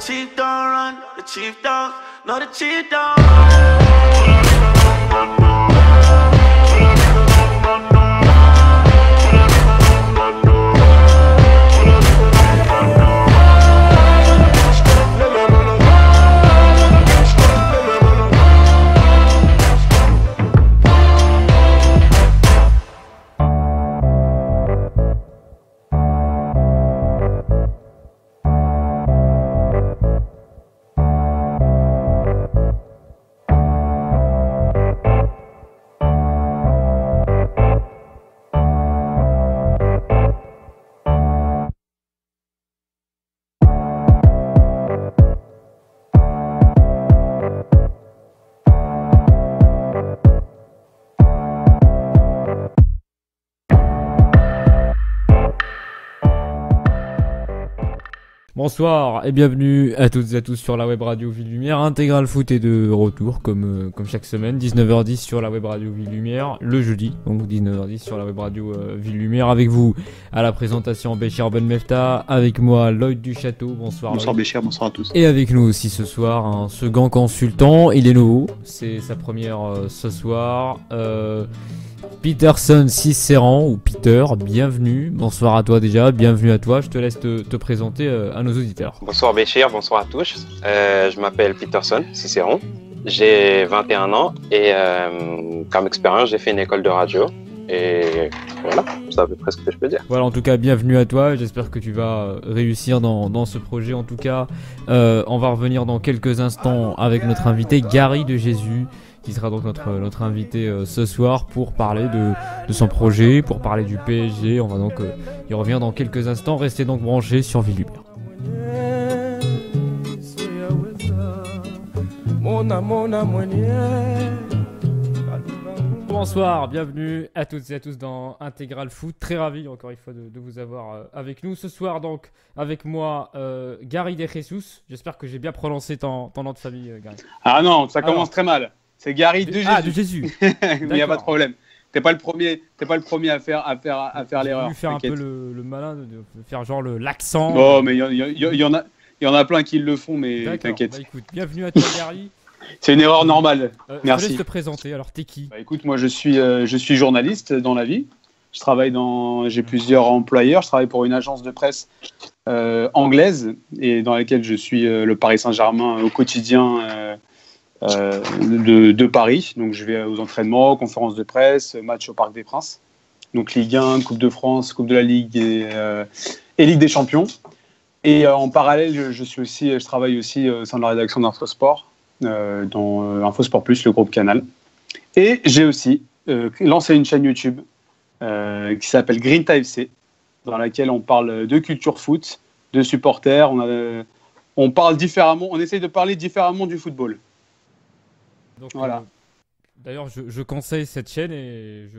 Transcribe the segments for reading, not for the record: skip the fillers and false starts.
chief don't run, the chief don't, no the chief don't. Bonsoir et bienvenue à toutes et à tous sur la web radio Ville Lumière. Intégral Foot est de retour comme chaque semaine, 19h10 sur la web radio Ville Lumière, le jeudi, donc 19h10 sur la web radio Ville Lumière. Avec vous à la présentation Béchir Ben Mefta, avec moi Lloyd du Château, bonsoir. Bonsoir Béchir, bonsoir à tous. Et avec nous aussi ce soir, un second consultant, il est nouveau, c'est sa première ce soir. Peterson Cicéran ou Peter, bienvenue, bonsoir à toi déjà, bienvenue à toi, je te laisse te présenter à nos auditeurs. Bonsoir Béchir, bonsoir à tous, je m'appelle Peterson Cicéran, j'ai 21 ans et comme expérience j'ai fait une école de radio et voilà, c'est à peu près ce que je peux dire. Voilà, en tout cas bienvenue à toi, j'espère que tu vas réussir dans ce projet. En tout cas, on va revenir dans quelques instants avec notre invité Gary de Jésus, qui sera donc notre invité ce soir pour parler de son projet, pour parler du PSG. On va donc y revenir dans quelques instants. Restez donc branchés sur Ville Lumière. Bonsoir, bienvenue à toutes et à tous dans Intégral Foot. Très ravi encore une fois de vous avoir avec nous ce soir. Donc avec moi Gary de Jesus. J'espère que j'ai bien prononcé ton nom de famille, Gary. Ah non, ça commence très mal. C'est Gary de Jésus. Ah, de Jésus. Mais il n'y a pas de problème. T'es pas le premier à faire l'erreur. Faire un peu le malin, de faire genre l'accent. Oh, mais il y en a plein qui le font, mais t'inquiète. Bah, écoute, bienvenue à toi, Gary. C'est une erreur normale. Merci. Je te laisse te présenter. Alors, t'es qui ? Bah, écoute, moi, je suis journaliste dans la vie. J'ai plusieurs employeurs. Je travaille pour une agence de presse anglaise et dans laquelle je suis le Paris Saint-Germain au quotidien. De Paris, donc je vais aux entraînements, conférences de presse, matchs au Parc des Princes, donc Ligue 1, Coupe de France, Coupe de la Ligue et Ligue des Champions. Et en parallèle, je travaille aussi au sein de la rédaction d'Infosport, dans Infosport Plus, le groupe Canal. Et j'ai aussi lancé une chaîne YouTube qui s'appelle Grinta FC, dans laquelle on parle de culture foot, de supporters. On parle différemment, on essaye de parler différemment du football. Donc, voilà. D'ailleurs, je conseille cette chaîne et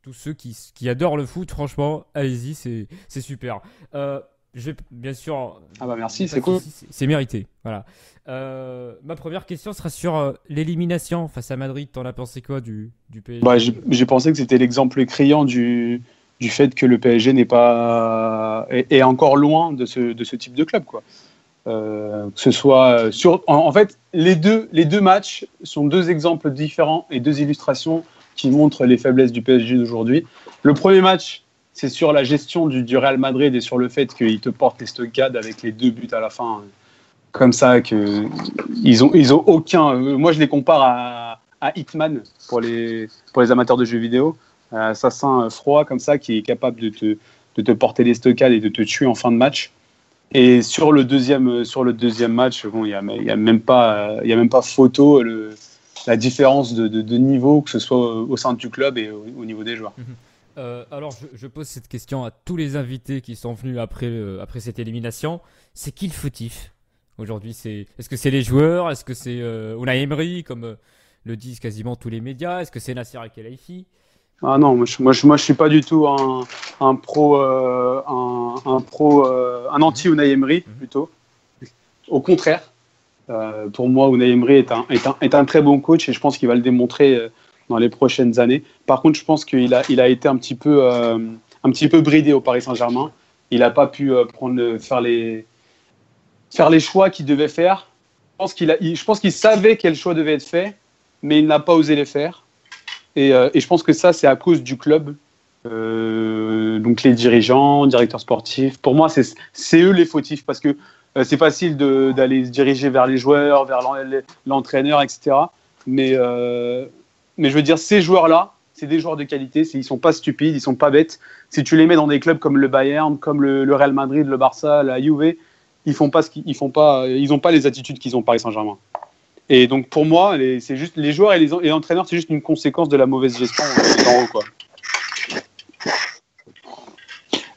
tous ceux qui adorent le foot, franchement, allez-y, c'est super. Je vais bien sûr. Ah bah merci, c'est cool. C'est mérité. Voilà. Ma première question sera sur l'élimination face à Madrid. T'en as pensé quoi du PSG ? Bah, j'ai pensé que c'était l'exemple criant du fait que le PSG est encore loin de ce type de club, quoi. Que ce soit en fait les deux matchs sont deux exemples différents et deux illustrations qui montrent les faiblesses du PSG d'aujourd'hui. Le premier match, c'est sur la gestion du Real Madrid et sur le fait qu'ils te portent les stockades avec les 2 buts à la fin, comme ça, que ils ont aucun. Moi, je les compare à Hitman pour les amateurs de jeux vidéo, un assassin froid comme ça qui est capable de te porter les stockades et de te tuer en fin de match. Et sur le deuxième match, bon, il y a même pas photo, la différence de niveau, que ce soit au sein du club et au niveau des joueurs. Alors, je pose cette question à tous les invités qui sont venus après cette élimination. C'est qui le fautif aujourd'hui ? Est-ce que c'est les joueurs ? Est-ce que c'est Unai Emery, comme le disent quasiment tous les médias ? Est-ce que c'est Nasser El-Khelaifi ? Ah non, moi je suis pas du tout un anti Unai Emery plutôt. Au contraire, pour moi Unai Emery est un très bon coach et je pense qu'il va le démontrer dans les prochaines années. Par contre, je pense qu'il a été un petit peu bridé au Paris Saint-Germain. Il n'a pas pu faire les choix qu'il devait faire. Je pense qu'il savait quel choix devait être fait, mais il n'a pas osé les faire. Et je pense que ça, c'est à cause du club. Donc les dirigeants, directeurs sportifs, pour moi, c'est eux les fautifs, parce que c'est facile d'aller se diriger vers les joueurs, vers l'entraîneur, etc. Mais je veux dire, ces joueurs-là, c'est des joueurs de qualité, ils ne sont pas stupides, ils ne sont pas bêtes. Si tu les mets dans des clubs comme le Bayern, comme le Real Madrid, le Barça, la Juve, ils n'ont pas les attitudes qu'ils ont au Paris Saint-Germain. Et donc pour moi, c'est juste les joueurs et les entraîneurs, c'est juste une conséquence de la mauvaise gestion d'en haut, quoi.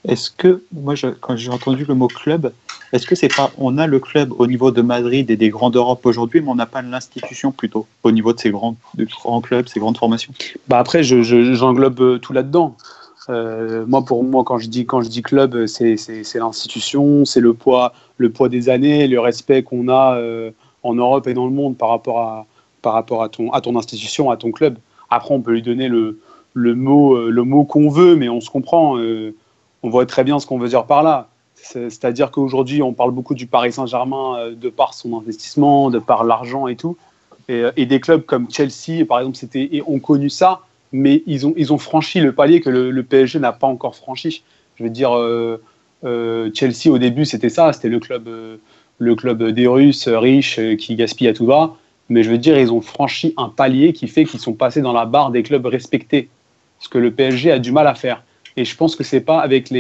Est-ce que, moi, quand j'ai entendu le mot club, est-ce que c'est pas, on a le club au niveau de Madrid et des grands d'Europe aujourd'hui, mais on n'a pas l'institution plutôt, au niveau de ces grands clubs, ces grandes formations? Après, j'englobe tout là-dedans. Pour moi, quand je dis club, c'est l'institution, c'est le poids des années, le respect qu'on a en Europe et dans le monde par rapport à ton institution, à ton club. Après, on peut lui donner le mot qu'on veut, mais on se comprend. On voit très bien ce qu'on veut dire par là. C'est-à-dire qu'aujourd'hui, on parle beaucoup du Paris Saint-Germain de par son investissement, de par l'argent et tout. Et des clubs comme Chelsea, par exemple, ont connu ça, mais ils ont franchi le palier que le PSG n'a pas encore franchi. Je veux dire, Chelsea, au début, c'était ça. C'était le club des Russes riches qui gaspillent à tout va. Mais je veux dire, ils ont franchi un palier qui fait qu'ils sont passés dans la barre des clubs respectés. Ce que le PSG a du mal à faire. Et je pense que c'est pas avec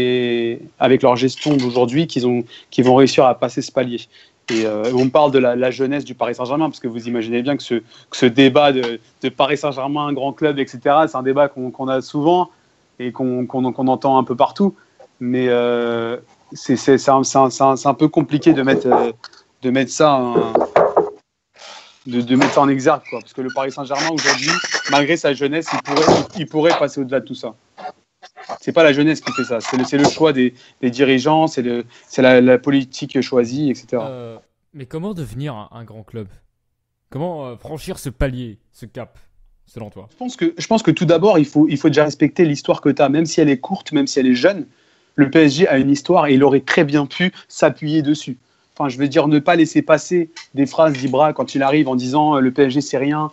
leur gestion d'aujourd'hui qu'ils vont réussir à passer ce palier. Et on parle de la jeunesse du Paris Saint-Germain, parce que vous imaginez bien que ce débat de Paris Saint-Germain, grand club, etc., c'est un débat qu'on a souvent et qu'on entend un peu partout. Mais c'est un peu compliqué de mettre ça en exergue, quoi. Parce que le Paris Saint-Germain, aujourd'hui, malgré sa jeunesse, il pourrait passer au-delà de tout ça. C'est pas la jeunesse qui fait ça, c'est le choix des dirigeants, c'est la politique choisie, etc. Mais comment devenir un grand club? Comment franchir ce palier, ce cap, selon toi? Je pense que tout d'abord, il faut déjà respecter l'histoire que tu as, même si elle est courte, même si elle est jeune. Le PSG a une histoire et il aurait très bien pu s'appuyer dessus. Enfin, je veux dire, ne pas laisser passer des phrases d'Ibra quand il arrive en disant le PSG c'est rien,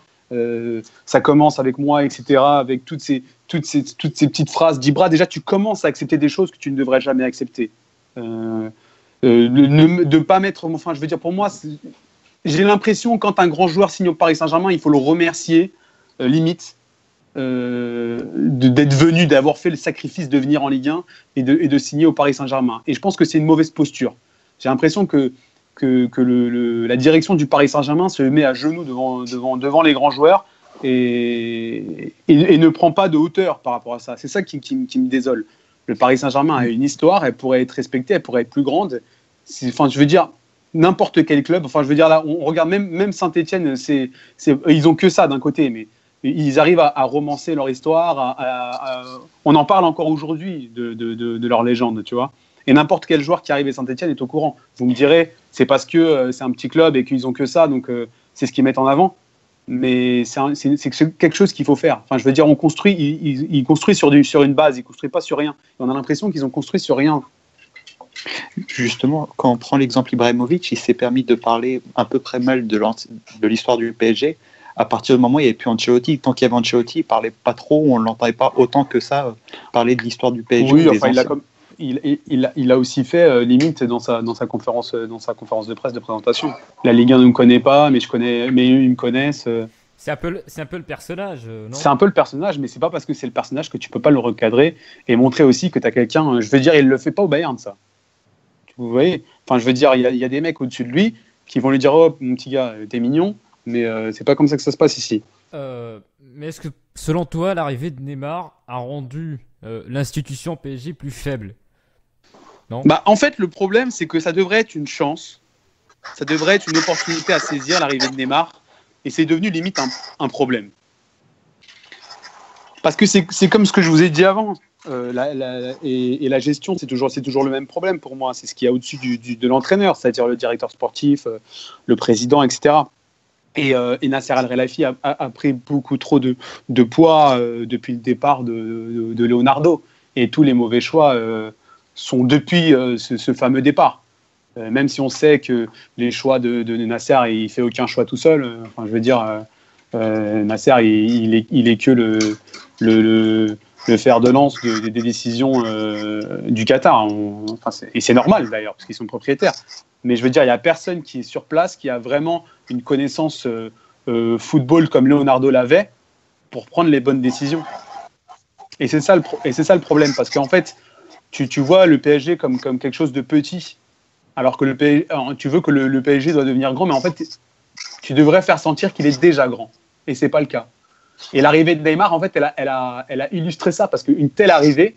ça commence avec moi, etc. Avec toutes ces petites phrases d'Ibra. Déjà, tu commences à accepter des choses que tu ne devrais jamais accepter. De pas mettre. Enfin, je veux dire, pour moi, j'ai l'impression quand un grand joueur signe au Paris Saint-Germain, il faut le remercier, limite, d'être venu, d'avoir fait le sacrifice de venir en Ligue 1 et de signer au Paris Saint-Germain. Et je pense que c'est une mauvaise posture. J'ai l'impression que la direction du Paris Saint-Germain se met à genoux devant les grands joueurs et ne prend pas de hauteur par rapport à ça. C'est ça qui me désole. Le Paris Saint-Germain a une histoire, elle pourrait être respectée, elle pourrait être plus grande. Enfin, je veux dire, n'importe quel club, enfin, je veux dire, là, on regarde même Saint-Etienne, ils ont que ça d'un côté, mais ils arrivent à romancer leur histoire, on en parle encore aujourd'hui de leur légende, tu vois. Et n'importe quel joueur qui arrive à Saint-Etienne est au courant. Vous me direz, c'est parce que c'est un petit club et qu'ils ont que ça, donc c'est ce qu'ils mettent en avant. Mais c'est quelque chose qu'il faut faire. Enfin, je veux dire, on construit, ils construisent sur une base, ils construisent pas sur rien. Et on a l'impression qu'ils ont construit sur rien. Justement, quand on prend l'exemple Ibrahimovic, il s'est permis de parler à peu près mal de l'histoire du PSG. À partir du moment où il n'y avait plus Ancelotti, tant qu'il y avait Ancelotti, il ne parlait pas trop, on ne l'entendait pas autant que ça parler de l'histoire du PSG. Oui, enfin, il a aussi fait limite dans sa conférence de presse de présentation. La Ligue 1 ne me connaît pas, mais ils me connaissent. C'est un peu le personnage, non? C'est un peu le personnage, mais c'est pas parce que c'est le personnage que tu peux pas le recadrer et montrer aussi que tu as quelqu'un. Je veux dire, il le fait pas au Bayern, ça. Vous voyez? Enfin, je veux dire, il y a des mecs au-dessus de lui qui vont lui dire, oh mon petit gars, t'es mignon, mais c'est pas comme ça que ça se passe ici. Mais est-ce que, selon toi, l'arrivée de Neymar a rendu l'institution PSG plus faible? Non? En fait, le problème, c'est que ça devrait être une chance, ça devrait être une opportunité à saisir, l'arrivée de Neymar, et c'est devenu limite un problème. Parce que c'est comme ce que je vous ai dit avant, et la gestion, c'est toujours le même problème pour moi, c'est ce qu'il y a au-dessus de l'entraîneur, c'est-à-dire le directeur sportif, le président, etc. Et Nasser Al-Khelaifi a pris beaucoup trop de poids depuis le départ de Leonardo, et tous les mauvais choix sont depuis ce fameux départ. Même si on sait que les choix de Nasser, il fait aucun choix tout seul. Enfin, je veux dire, Nasser, il est que le fer de lance des décisions du Qatar. Et c'est normal d'ailleurs, parce qu'ils sont propriétaires. Mais je veux dire, il n'y a personne qui est sur place, qui a vraiment une connaissance football comme Leonardo l'avait pour prendre les bonnes décisions. Et c'est ça le problème, parce qu'en fait, tu vois le PSG comme quelque chose de petit, alors que tu veux que le PSG doit devenir grand, mais en fait, tu devrais faire sentir qu'il est déjà grand. Et c'est pas le cas. Et l'arrivée de Neymar, en fait, elle a illustré ça, parce qu'une telle arrivée,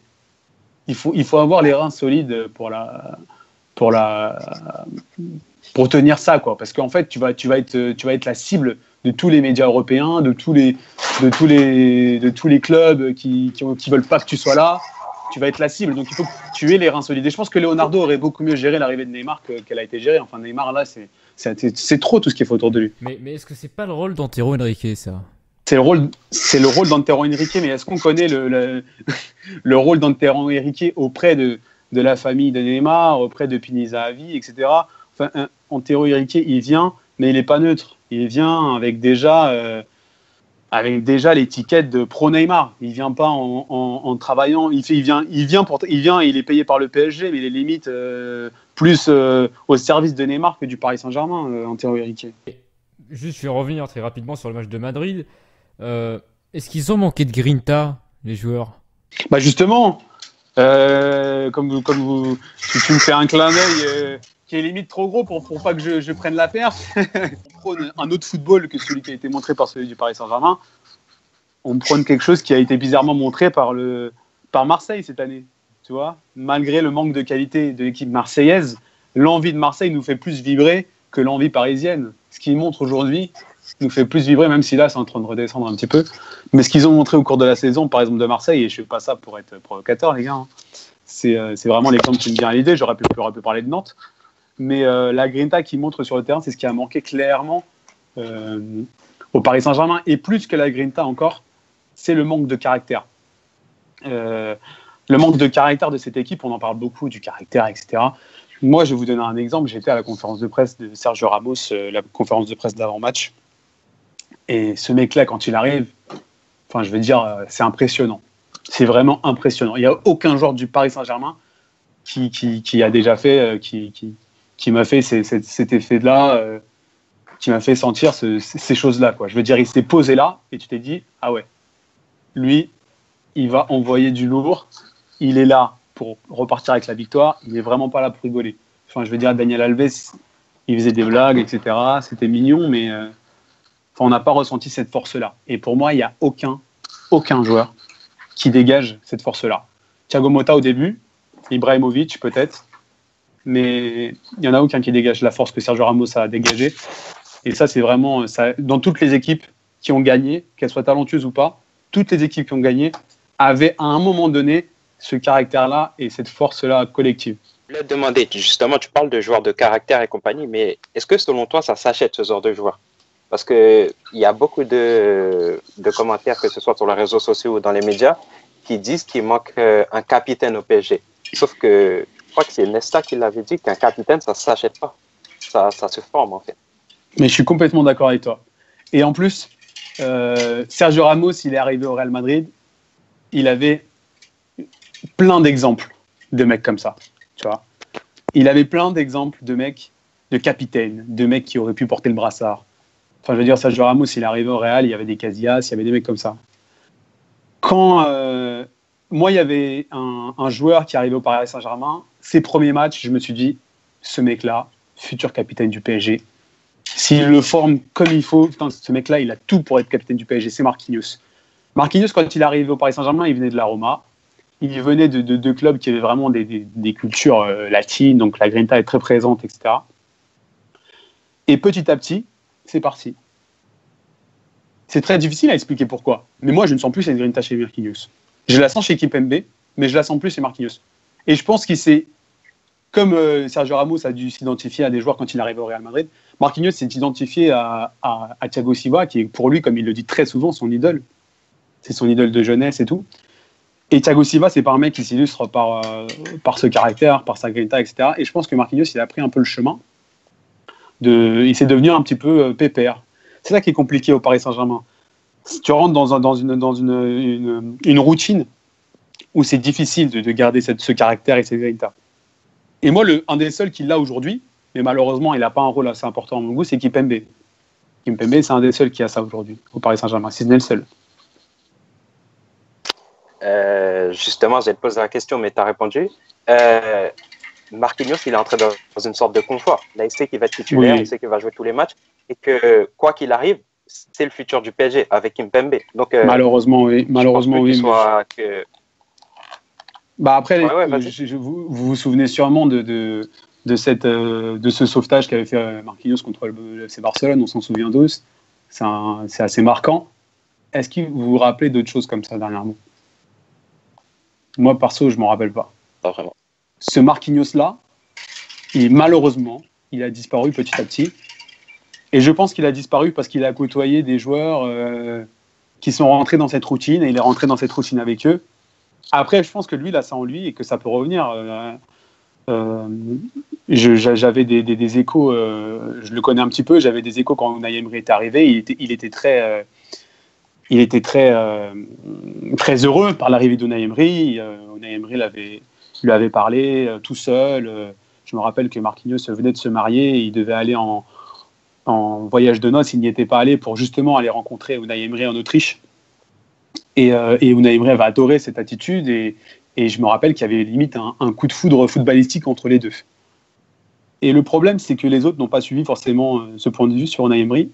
il faut avoir les reins solides pour tenir ça, quoi. Parce qu'en fait, tu vas être la cible de tous les médias européens, de tous les clubs qui veulent pas que tu sois là. Tu vas être la cible, donc il faut que tu aies les reins solides. Et je pense que Leonardo aurait beaucoup mieux géré l'arrivée de Neymar qu'elle a été gérée. Enfin, Neymar, là, c'est trop tout ce qu'il faut autour de lui. Mais est-ce que c'est pas le rôle d'Antero Henrique, ça? C'est le rôle d'Antero Henrique, mais est-ce qu'on connaît le rôle d'Antero Henrique auprès de la famille de Neymar, auprès de Pini Zahavi, etc. Enfin, Antero Henrique, il vient, mais il n'est pas neutre. Il vient avec déjà l'étiquette de pro Neymar. Il vient pas en travaillant. Il vient, il est payé par le PSG, mais il est limite plus au service de Neymar que du Paris Saint-Germain, Antero Henrique. Juste, je vais revenir très rapidement sur le match de Madrid. Est-ce qu'ils ont manqué de grinta, les joueurs? Bah justement, comme tu me fais un clin d'œil qui est limite trop gros pour pas que je prenne la perf. On prône un autre football que celui qui a été montré par celui du Paris Saint-Germain. On prône quelque chose qui a été bizarrement montré par Marseille cette année. Tu vois, malgré le manque de qualité de l'équipe marseillaise, l'envie de Marseille nous fait plus vibrer que l'envie parisienne. Ce qu'ils montrent aujourd'hui nous fait plus vibrer, même si là c'est en train de redescendre un petit peu. Mais ce qu'ils ont montré au cours de la saison, par exemple de Marseille, et je ne fais pas ça pour être provocateur, les gars, hein, c'est vraiment l'exemple qui me vient à l'idée. J'aurais pu parler de Nantes. Mais la grinta qu'ils montrent sur le terrain, c'est ce qui a manqué clairement au Paris Saint-Germain. Et plus que la grinta encore, c'est le manque de caractère. Le manque de caractère de cette équipe, on en parle beaucoup, du caractère, etc. Moi, je vais vous donner un exemple. J'étais à la conférence de presse de Sergio Ramos, la conférence de presse d'avant-match. Et ce mec-là, quand il arrive, enfin, je veux dire, c'est impressionnant. C'est vraiment impressionnant. Il n'y a aucun joueur du Paris Saint-Germain qui a déjà fait, qui m'a fait cet effet-là, qui m'a fait sentir ces choses-là, quoi. Je veux dire, il s'est posé là et tu t'es dit, ah ouais, lui, il va envoyer du lourd, il est là pour repartir avec la victoire, il n'est vraiment pas là pour rigoler. Enfin, je veux dire, Daniel Alves, il faisait des blagues, etc. C'était mignon, mais on n'a pas ressenti cette force-là. Et pour moi, il n'y a aucun joueur qui dégage cette force-là. Thiago Motta au début, Ibrahimovic peut-être, mais il n'y en a aucun qui dégage la force que Sergio Ramos a dégagée. Et ça, c'est vraiment ça, dans toutes les équipes qui ont gagné, qu'elles soient talentueuses ou pas, toutes les équipes qui ont gagné avaient à un moment donné ce caractère-là et cette force-là collective. Je voulais te demander, justement, tu parles de joueurs de caractère et compagnie, mais est-ce que selon toi, ça s'achète ce genre de joueurs? Parce qu'il y a beaucoup de commentaires, que ce soit sur les réseaux sociaux ou dans les médias, qui disent qu'il manque un capitaine au PSG. Sauf que je crois que c'est Nesta qui l'avait dit, qu'un capitaine, ça ne s'achète pas. Ça se forme, en fait. Mais je suis complètement d'accord avec toi. Et en plus, Sergio Ramos, il est arrivé au Real Madrid, il avait plein d'exemples de mecs comme ça. Tu vois, il avait plein d'exemples de mecs, de capitaines, de mecs qui auraient pu porter le brassard. Enfin, je veux dire, Sergio Ramos, il est arrivé au Real, il y avait des Casillas, il y avait des mecs comme ça. Quand moi, il y avait un joueur qui arrivait au Paris Saint-Germain, ses premiers matchs, je me suis dit, ce mec-là, futur capitaine du PSG, s'il le forme comme il faut, putain, ce mec-là, il a tout pour être capitaine du PSG, c'est Marquinhos. Marquinhos, quand il est arrivé au Paris Saint-Germain, il venait de la Roma. Il venait de clubs qui avaient vraiment des cultures latines, donc la grinta est très présente, etc. Et petit à petit, c'est parti. C'est très difficile à expliquer pourquoi. Mais moi, je ne sens plus cette grinta chez Marquinhos. Je la sens chez Kimpembe, mais je la sens plus chez Marquinhos. Et je pense qu'il s'est, comme Sergio Ramos a dû s'identifier à des joueurs quand il est arrivé au Real Madrid, Marquinhos s'est identifié à Thiago Silva, qui est pour lui, comme il le dit très souvent, son idole. C'est son idole de jeunesse et tout. Et Thiago Silva, c'est pas un mec qui s'illustre par ce caractère, par sa grinta, etc. Et je pense que Marquinhos, il a pris un peu le chemin. Il s'est devenu un petit peu pépère. C'est ça qui est compliqué au Paris Saint-Germain. Si tu rentres dans une routine où c'est difficile de garder ce caractère et cette grinta. Et moi, un des seuls qui l'a aujourd'hui, mais malheureusement, il n'a pas un rôle assez important à mon goût, c'est Kimpembe. Kimpembe, c'est un des seuls qui a ça aujourd'hui au Paris Saint-Germain. Si ce n'est le seul. Justement, j'allais te poser la question, mais tu as répondu. Marquinhos, il est entré dans une sorte de confort. Là, il sait qu'il va être titulaire, il sait qu'il va jouer tous les matchs et que quoi qu'il arrive, c'est le futur du PSG avec Kimpembe. Donc, malheureusement, oui. Malheureusement, oui. Bah après, vous vous souvenez sûrement de ce sauvetage qu'avait fait Marquinhos contre le FC Barcelone. On s'en souvient tous. C'est assez marquant. Est-ce que vous vous rappelez d'autres choses comme ça dernièrement? Moi, perso, je ne m'en rappelle pas. Pas vraiment. Ce Marquinhos-là, malheureusement, il a disparu petit à petit. Et je pense qu'il a disparu parce qu'il a côtoyé des joueurs qui sont rentrés dans cette routine et il est rentré dans cette routine avec eux. Après, je pense que lui, il a ça en lui et que ça peut revenir. J'avais des échos, je le connais un petit peu, j'avais des échos quand Unai Emery était arrivé. Il était très heureux par l'arrivée d'Unai Emery. Unai Emery lui avait parlé tout seul. Je me rappelle que Marquinhos venait de se marier, il devait aller en voyage de noces, il n'y était pas allé pour justement aller rencontrer Unai Emery en Autriche. Et Unai Emery avait adoré cette attitude et je me rappelle qu'il y avait limite un coup de foudre footballistique entre les deux. Et le problème, c'est que les autres n'ont pas suivi forcément ce point de vue sur Unai Emery.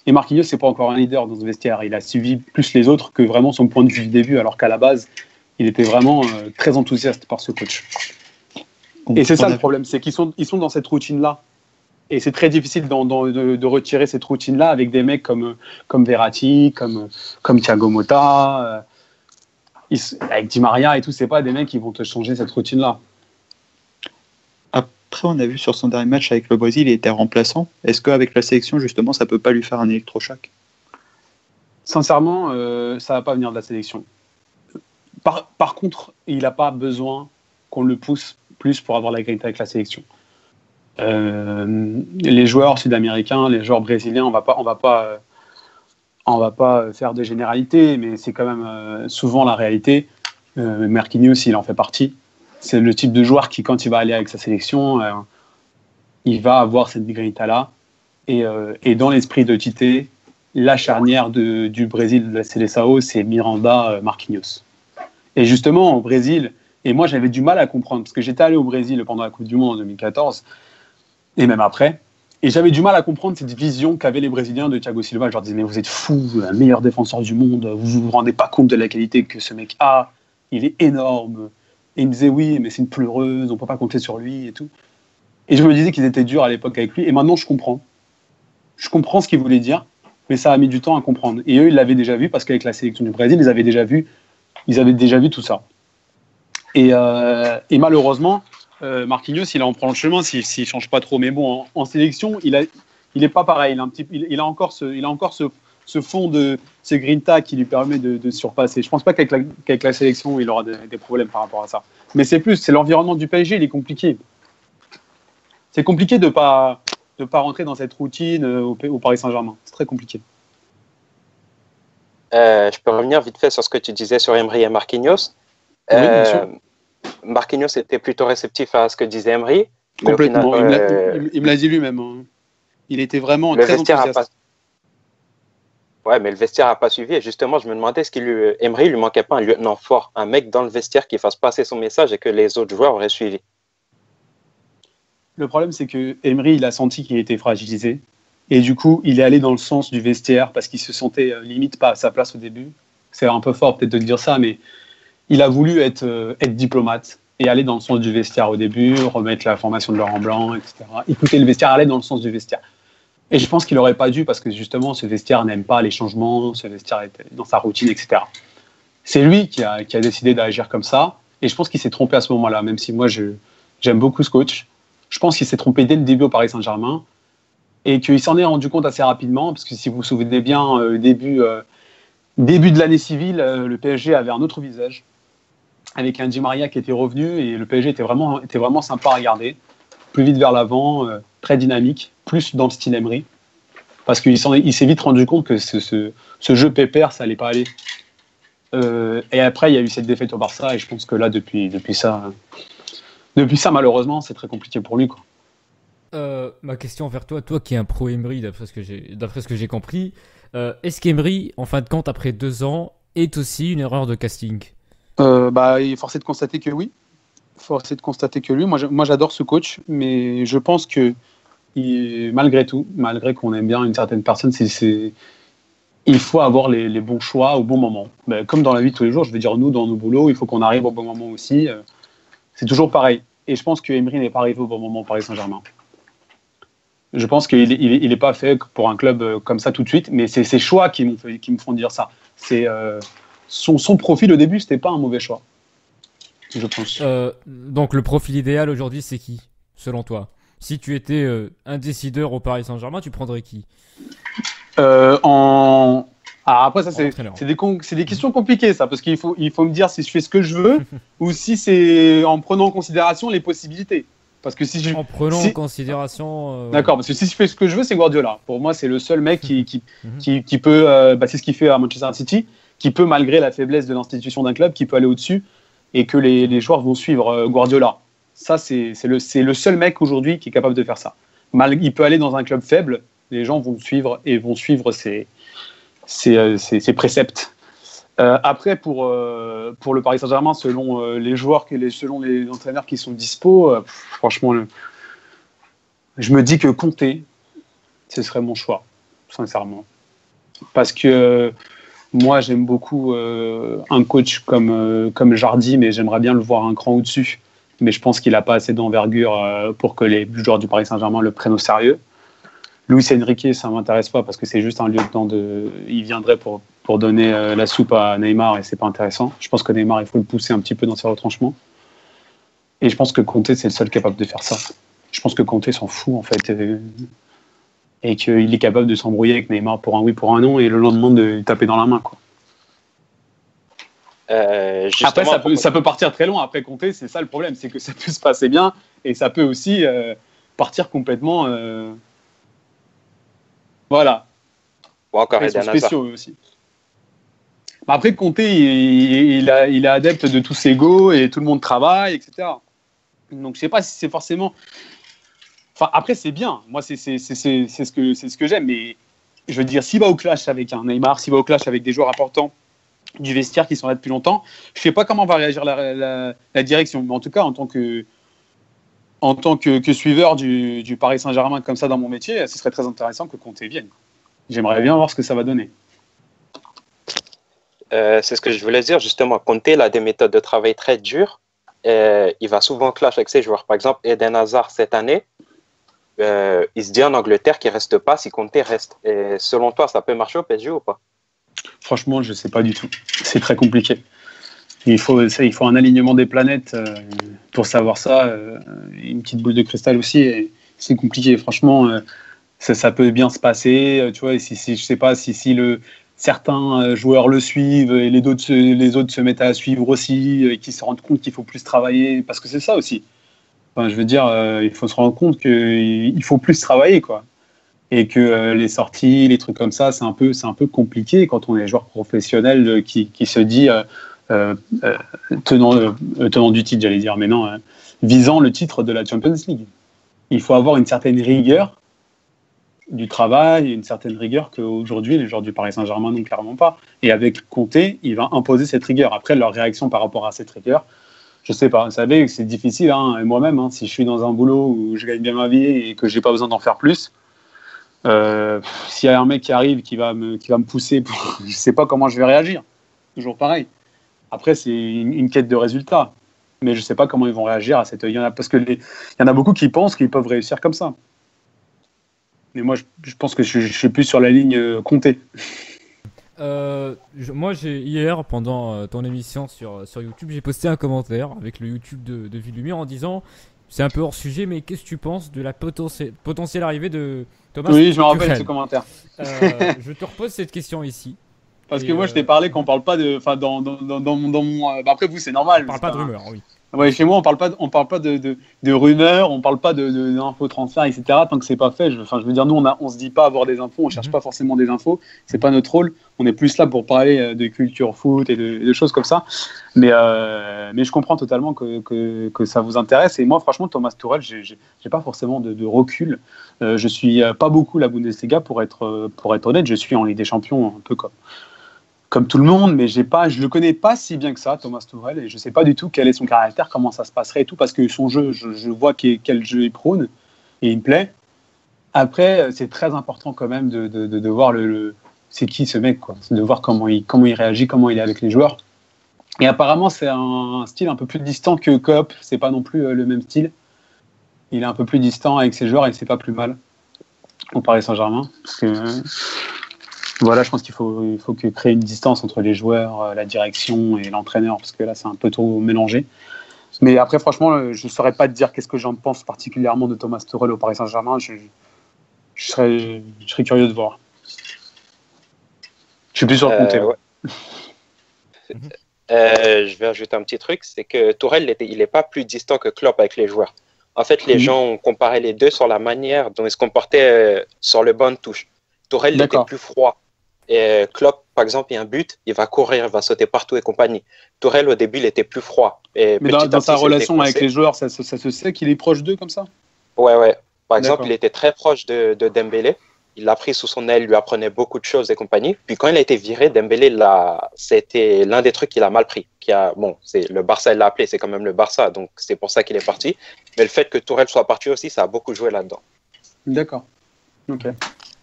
Et Marquinhos, c'est pas encore un leader dans ce vestiaire. Il a suivi plus les autres que vraiment son point de vue du début, alors qu'à la base, il était vraiment très enthousiaste par ce coach. Et c'est ça le problème, c'est qu'ils sont dans cette routine-là. Et c'est très difficile de retirer cette routine-là avec des mecs comme Verratti, comme Thiago Motta, avec Di Maria et tout. C'est pas des mecs qui vont te changer cette routine-là. Après, on a vu sur son dernier match avec le Brésil, il était remplaçant. Est-ce qu'avec la sélection, justement, ça peut pas lui faire un électrochoc? Sincèrement, ça va pas venir de la sélection. Par contre, il n'a pas besoin qu'on le pousse plus pour avoir la grinta avec la sélection. Les joueurs sud-américains, les joueurs brésiliens, on va pas faire de généralité, mais c'est quand même souvent la réalité. Marquinhos, il en fait partie. C'est le type de joueur qui, quand il va aller avec sa sélection, il va avoir cette grinta-là. Et dans l'esprit de Tite, la charnière du Brésil de la Seleção, c'est Miranda, Marquinhos. Et justement, au Brésil, et moi j'avais du mal à comprendre, parce que j'étais allé au Brésil pendant la Coupe du Monde en 2014, et même après, et j'avais du mal à comprendre cette vision qu'avaient les Brésiliens de Thiago Silva. Je leur disais, mais vous êtes fous, le meilleur défenseur du monde, vous vous rendez pas compte de la qualité que ce mec a, il est énorme. Et ils me disaient, oui, mais c'est une pleureuse, on peut pas compter sur lui et tout. Et je me disais qu'ils étaient durs à l'époque avec lui, et maintenant je comprends. Je comprends ce qu'ils voulaient dire, mais ça a mis du temps à comprendre. Et eux, ils l'avaient déjà vu, parce qu'avec la sélection du Brésil, ils avaient déjà vu tout ça. Et malheureusement, Marquinhos, il en prend le chemin s'il change pas trop. Mais bon, en sélection, il est pas pareil. Il a encore ce fond de ce grinta qui lui permet de surpasser. Je pense pas qu'avec la sélection, il aura des problèmes par rapport à ça. Mais c'est l'environnement du PSG, il est compliqué. C'est compliqué de pas rentrer dans cette routine au Paris Saint-Germain. C'est très compliqué. Je peux revenir vite fait sur ce que tu disais sur Emery et Marquinhos. Oui, bien sûr. Marquinhos était plutôt réceptif à ce que disait Emery. Complètement. Il me l'a dit lui-même. Hein. Il était vraiment très enthousiaste. Ouais, mais le vestiaire n'a pas suivi. Et justement, je me demandais, est-ce Emery lui manquait pas un lieutenant fort, un mec dans le vestiaire qui fasse passer son message et que les autres joueurs auraient suivi? Le problème, c'est que Emery, il a senti qu'il était fragilisé. Et du coup, il est allé dans le sens du vestiaire parce qu'il se sentait limite pas à sa place au début. C'est un peu fort peut-être de dire ça, mais il a voulu être diplomate et aller dans le sens du vestiaire au début, remettre la formation de Laurent Blanc, etc. Écouter le vestiaire, aller dans le sens du vestiaire. Et je pense qu'il n'aurait pas dû parce que justement, ce vestiaire n'aime pas les changements, ce vestiaire est dans sa routine, etc. C'est lui qui a décidé d'agir comme ça. Et je pense qu'il s'est trompé à ce moment-là, même si moi, j'aime beaucoup ce coach. Je pense qu'il s'est trompé dès le début au Paris Saint-Germain et qu'il s'en est rendu compte assez rapidement, parce que si vous vous souvenez bien, début de l'année civile, le PSG avait un autre visage. avec un Di Maria qui était revenu et le PSG était vraiment sympa à regarder. Plus vite vers l'avant, très dynamique, plus dans le style Emery. Parce qu'il s'est vite rendu compte que ce jeu pépère, ça allait pas aller. Et après, il y a eu cette défaite au Barça et je pense que là, depuis ça, malheureusement, c'est très compliqué pour lui, quoi. Ma question vers toi qui es un pro Emery, d'après ce que j'ai compris, est-ce qu'Emery, en fin de compte, après 2 ans, est aussi une erreur de casting? Il est forcé de constater que oui. Forcé de constater que lui. Moi, j'adore ce coach, mais je pense que malgré tout, malgré qu'on aime bien une certaine personne, il faut avoir les bons choix au bon moment. Comme dans la vie de tous les jours, je veux dire, nous, dans nos boulots, il faut qu'on arrive au bon moment aussi. C'est toujours pareil. Et je pense que Emery n'est pas arrivé au bon moment au Paris Saint-Germain. Je pense qu'il n'est pas fait pour un club comme ça tout de suite, mais c'est ses choix qui me font dire ça. C'est son profil au début, c'était pas un mauvais choix, je pense. Donc le profil idéal aujourd'hui, c'est qui, selon toi? Si tu étais un décideur au Paris Saint-Germain, tu prendrais qui? Après, ça, c'est des questions compliquées, ça, parce qu'il faut me dire si je fais ce que je veux ou si c'est en prenant en considération les possibilités. Parce que en prenant en considération. D'accord, parce que si je fais ce que je veux, c'est Guardiola. Pour moi, c'est le seul mec qui peut. C'est ce qu'il fait à Manchester City, qui peut, malgré la faiblesse de l'institution d'un club, qui peut aller au-dessus et que les joueurs vont suivre Guardiola. Ça, c'est le seul mec aujourd'hui qui est capable de faire ça. Il peut aller dans un club faible, les gens vont suivre ses préceptes. Après, pour le Paris Saint-Germain, selon les joueurs, selon les entraîneurs qui sont dispo, franchement, je me dis que Conte, ce serait mon choix, sincèrement. Parce que moi, j'aime beaucoup un coach comme Jardim, mais j'aimerais bien le voir un cran au-dessus. Mais je pense qu'il n'a pas assez d'envergure pour que les joueurs du Paris Saint-Germain le prennent au sérieux. Luis Enrique, ça ne m'intéresse pas parce que c'est juste un lieutenant il viendrait pour donner la soupe à Neymar et c'est pas intéressant. Je pense que Neymar, il faut le pousser un petit peu dans ses retranchements. Et je pense que Conte, c'est le seul capable de faire ça. Je pense que Conte s'en fout, en fait. Et qu'il est capable de s'embrouiller avec Neymar pour un oui, pour un non, et le lendemain de taper dans la main, quoi. Après, ça peut partir très loin. Après, Conte, c'est ça le problème, c'est que ça peut se passer bien et ça peut aussi partir complètement. Voilà. Encore ils sont spéciaux eux aussi. Après, Conte, il est adepte de tous ses go et tout le monde travaille, etc. Donc, je sais pas si c'est forcément. Enfin, après, c'est bien. Moi, c'est ce que j'aime. Mais je veux dire, s'il va au clash avec un Neymar, s'il va au clash avec des joueurs importants du vestiaire qui sont là depuis longtemps, je sais pas comment va réagir la direction. Mais en tout cas, en tant que suiveur du Paris Saint-Germain comme ça dans mon métier, ce serait très intéressant que Conte vienne. J'aimerais bien voir ce que ça va donner. C'est ce que je voulais dire, justement. Conte, il a des méthodes de travail très dures. Il va souvent clash avec ses joueurs. Par exemple, Eden Hazard, cette année, il se dit en Angleterre qu'il ne reste pas si Conte reste. Et selon toi, ça peut marcher au PSG ou pas? Franchement, je ne sais pas du tout. C'est très compliqué. Il faut un alignement des planètes pour savoir ça. Une petite boule de cristal aussi. Et c'est compliqué. Franchement, ça peut bien se passer. Tu vois, je ne sais pas si certains joueurs le suivent et les autres se mettent à suivre aussi et qui se rendent compte qu'il faut plus travailler. Parce que c'est ça aussi. Enfin, je veux dire, il faut se rendre compte qu'il faut plus travailler, quoi. Et que les sorties, les trucs comme ça, c'est un peu compliqué quand on est joueur professionnel qui se dit tenant du titre, j'allais dire, mais non, visant le titre de la Champions League. Il faut avoir une certaine rigueur du travail et une certaine rigueur qu'aujourd'hui, les joueurs du Paris Saint-Germain n'ont clairement pas. Et avec Conte, il va imposer cette rigueur. Après, leur réaction par rapport à cette rigueur, je sais pas. Vous savez que c'est difficile, hein, et moi-même, hein, si je suis dans un boulot où je gagne bien ma vie et que j'ai pas besoin d'en faire plus, s'il y a un mec qui arrive qui va me pousser, je sais pas comment je vais réagir. Toujours pareil. Après, c'est une quête de résultats, mais je sais pas comment ils vont réagir à cette. Parce que il y en a beaucoup qui pensent qu'ils peuvent réussir comme ça. Mais moi, je pense que je suis plus sur la ligne Conte. Moi, hier, pendant ton émission sur YouTube, j'ai posté un commentaire avec le YouTube de Villumire en disant, c'est un peu hors sujet, mais qu'est-ce que tu penses de la potentielle arrivée de Thomas Tuchel? Oui, je me rappelle de ce commentaire. Je te repose cette question ici. Parce Et, que moi, je t'ai parlé qu'on parle pas de. Enfin, dans mon. Après, vous, c'est normal. On parle c'est pas de un- rumeurs, oui. Ouais, chez moi, on parle pas de rumeurs, on parle pas d'infos transferts, etc. Tant que c'est pas fait. Enfin, je veux dire, nous, on se dit pas avoir des infos, on cherche pas forcément des infos. C'est pas notre rôle. On est plus là pour parler de culture foot et de choses comme ça. Mais je comprends totalement que ça vous intéresse. Et moi, franchement, Thomas Tuchel, j'ai pas forcément de recul. Je suis pas beaucoup la Bundesliga pour être honnête. Je suis en Ligue des Champions un peu comme tout le monde, mais je le connais pas si bien que ça, Thomas Tuchel, et je sais pas du tout quel est son caractère, comment ça se passerait et tout, parce que son jeu, je vois quel jeu il prône, et il me plaît. Après, c'est très important quand même de voir c'est qui ce mec, quoi. C'est de voir comment il réagit, comment il est avec les joueurs. Et apparemment, c'est un style un peu plus distant que Klopp, c'est pas non plus le même style. Il est un peu plus distant avec ses joueurs et c'est pas plus mal au Paris Saint-Germain, parce que voilà, je pense qu'il faut créer une distance entre les joueurs, la direction et l'entraîneur, parce que là, c'est un peu trop mélangé. Mais après, franchement, je ne saurais pas te dire qu'est-ce que j'en pense particulièrement de Thomas Tuchel au Paris Saint-Germain. Je serais curieux de voir. Je suis plus sur le compte. Ouais. Je vais ajouter un petit truc, c'est que Tuchel, il n'est pas plus distant que Klopp avec les joueurs. En fait, les gens ont comparé les deux sur la manière dont ils se comportaient sur le banc de touche. Tuchel était plus froid. Et Klopp, par exemple, il y a un but, il va courir, il va sauter partout et compagnie. Tuchel, au début, il était plus froid. Et mais dans sa relation avec les joueurs, ça se sait qu'il est proche d'eux comme ça? Ouais. Par exemple, il était très proche de Dembélé. Il l'a pris sous son aile, lui apprenait beaucoup de choses et compagnie. Puis quand il a été viré, Dembélé, c'était l'un des trucs qu'il a mal pris. Le Barça, il l'a appelé, c'est quand même le Barça, donc c'est pour ça qu'il est parti. Mais le fait que Tuchel soit parti aussi, ça a beaucoup joué là-dedans. D'accord. Ok.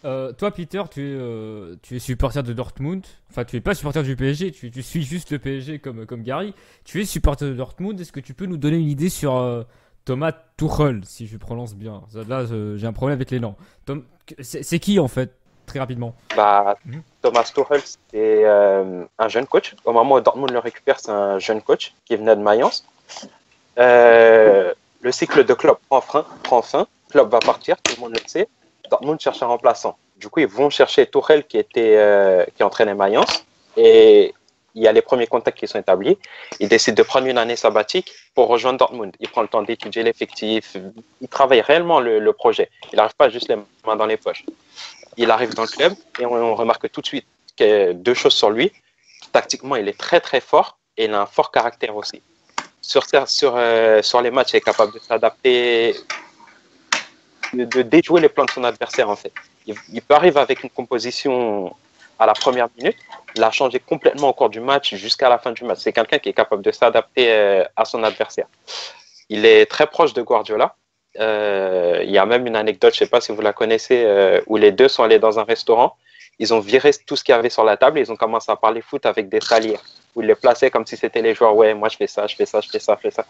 Toi, Peter, tu es supporter de Dortmund. Enfin, tu es pas supporter du PSG, tu suis juste le PSG comme Gary. Tu es supporter de Dortmund. Est-ce que tu peux nous donner une idée sur Thomas Tuchel, si je prononce bien? Là, j'ai un problème avec les noms. C'est qui, en fait, très rapidement? Thomas Tuchel, c'est un jeune coach. Au moment où Dortmund le récupère, c'est un jeune coach qui venait de Mayence. Le cycle de Klopp prend fin. Klopp va partir, tout le monde le sait. Dortmund cherche un remplaçant. Du coup, ils vont chercher Tuchel qui entraînait Mayence. Et il y a les premiers contacts qui sont établis. Il décide de prendre une année sabbatique pour rejoindre Dortmund. Il prend le temps d'étudier l'effectif. Il travaille réellement le projet. Il n'arrive pas juste les mains dans les poches. Il arrive dans le club et on remarque tout de suite deux choses sur lui. Tactiquement, il est très très fort et il a un fort caractère aussi. Sur les matchs, il est capable de s'adapter, de déjouer les plans de son adversaire en fait. Il peut arriver avec une composition à la première minute, la changer complètement au cours du match jusqu'à la fin du match. C'est quelqu'un qui est capable de s'adapter à son adversaire. Il est très proche de Guardiola. Il y a même une anecdote, je ne sais pas si vous la connaissez, où les deux sont allés dans un restaurant. Ils ont viré tout ce qu'il y avait sur la table et ils ont commencé à parler foot avec des salières, où ils les plaçaient comme si c'était les joueurs. Ouais, moi je fais ça, je fais ça, je fais ça, je fais ça.